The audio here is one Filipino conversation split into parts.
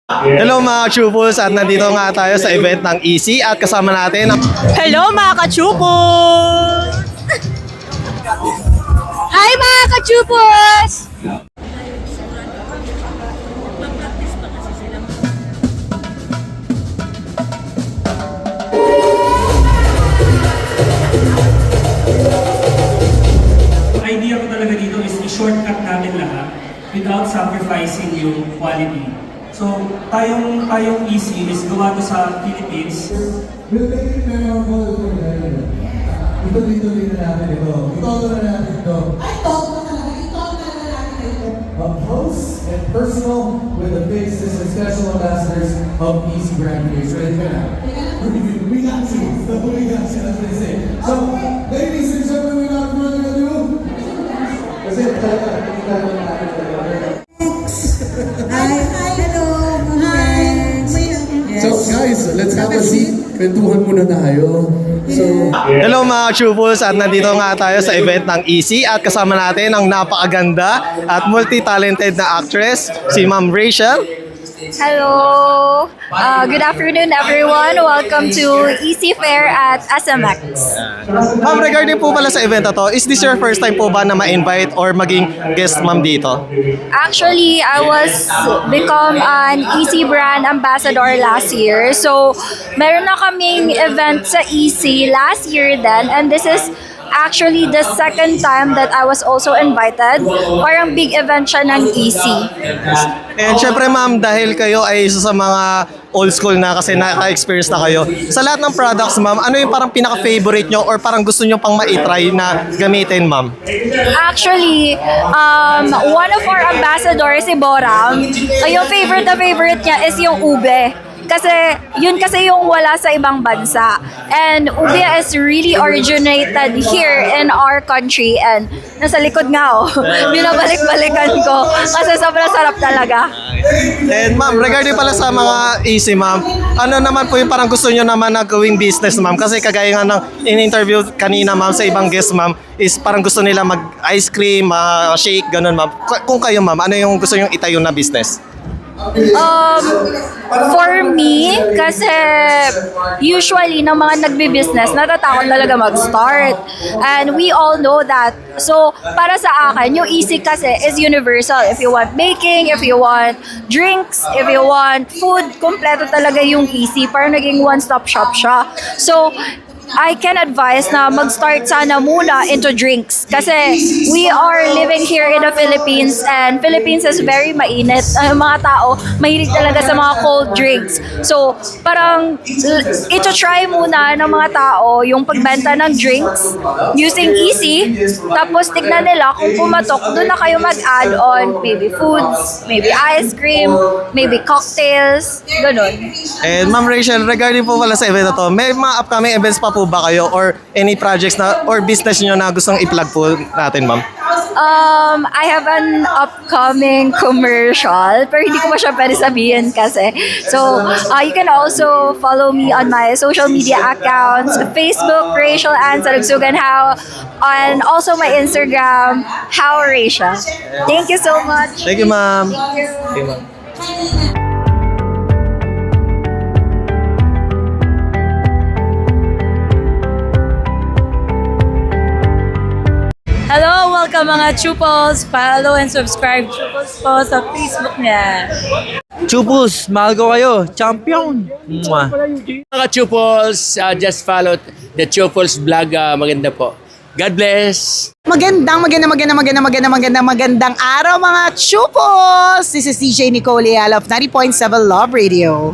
Hello mga Chupos, at nandito nga tayo sa event ng EC at kasama natin ang... Hello mga kachupos! Hi mga kachupos! Ang idea ko talaga dito is i-shortcut natin lahat without sacrificing yung quality. So, tayong EC is gawa to sa Philippines. We'll make it memorable for them. Ituloy-tuloy na natin ito. Ito na natin ito. Up close and personal with the faces and special ambassadors of Easy Brand News. Ready ka na? We got you. We got you, as they say. So, ladies and gentlemen, without further ado, kasi talaga, hindi natin natin talaga. So guys, let's have a seat. Kwentuhan muna tayo. So, Hello mga Chupos, at nandito nga tayo sa event ng EC at kasama natin ang napakaganda at multi-talented na actress, si Ma'am Rachel. Hello! Good afternoon everyone! Welcome to EC Fair at SMX. Ma'am, regarding po pala sa event na to, is this your first time po ba na ma-invite or maging guest ma'am dito? Actually, I was become an EC brand ambassador last year. So, meron na kaming event sa EC last year then, and this is actually the second time that I was also invited. Parang big event siya ng EC. And syempre ma'am, dahil kayo ay isa sa mga old school na kasi naka-experience na kayo, sa lahat ng products ma'am, ano yung parang pinaka-favorite nyo or parang gusto nyo pang ma-try na gamitin ma'am? Actually, one of our ambassadors, si Boram, yung favorite na favorite niya is yung ube. Kasi, yun kasi yung wala sa ibang bansa. And ube is really originated here in our country. And nasa likod nga binabalik-balikan ko. Kasi sobrang sarap talaga. And ma'am, regarding pala sa mga easy ma'am, ano naman po yung parang gusto nyo naman na gawing business ma'am? Kasi kagaya nga ng in-interview kanina ma'am sa ibang guest ma'am, is parang gusto nila mag-ice cream, shake, ganun ma'am. Kung kayo ma'am, ano yung gusto nyo itayo na business? For me, kasi usually ng mga nagbi-business, natatakot talaga mag-start. And we all know that. So, para sa akin, yung easy kasi is universal. If you want baking, if you want drinks, if you want food, kompleto talaga yung easy. Parang naging one-stop shop siya. So, I can advise na mag-start sana muna into drinks kasi we are living here in the Philippines and Philippines is very mainit. Mga tao, mahilig talaga sa mga cold drinks. So, parang ito try muna ng mga tao yung pagbenta ng drinks using easy, tapos tignan nila kung pumatok, doon na kayo mag-add on maybe foods, maybe ice cream, maybe cocktails, ganun. And Ma'am Rachel, regarding po pala sa event na to, may mga upcoming events pa po ba kayo or any projects na or business nyo na gustong i-plug po natin ma'am? I have an upcoming commercial, pero hindi ko pa siya pwede sabihin kasi. So, you can also follow me on my social media accounts, Facebook, Rachel Ann Salugsugan How, and also my Instagram, How Rachel. Thank you so much. Thank you ma'am. Thank you. Okay, ma'am. Hello! Welcome mga Chupos! Follow and subscribe Chupos po sa Facebook niya. Chupos, mahal ko kayo. Champion! Mwah. Mga Chupos, just follow the Chupos vlog. Maganda po. God bless! Magandang araw mga chupos! This is DJ Nicole Leal of 90.7 Love Radio.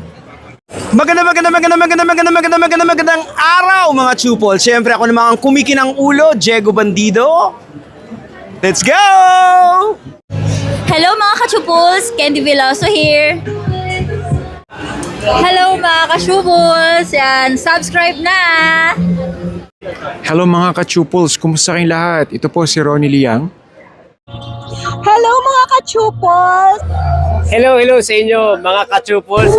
Magandang araw mga Chupol. Siyempre ako naman ang kumikinang ulo, Diego Bandido. Let's go! Hello mga kachupos! Candy Veloso here. Hello mga kachupos! Yan, subscribe na! Hello mga ka-Chuples, kumusta kayong lahat? Ito po si Ronnie Liang. Hello mga kachupos! Hello sa inyo mga ka-Chupos.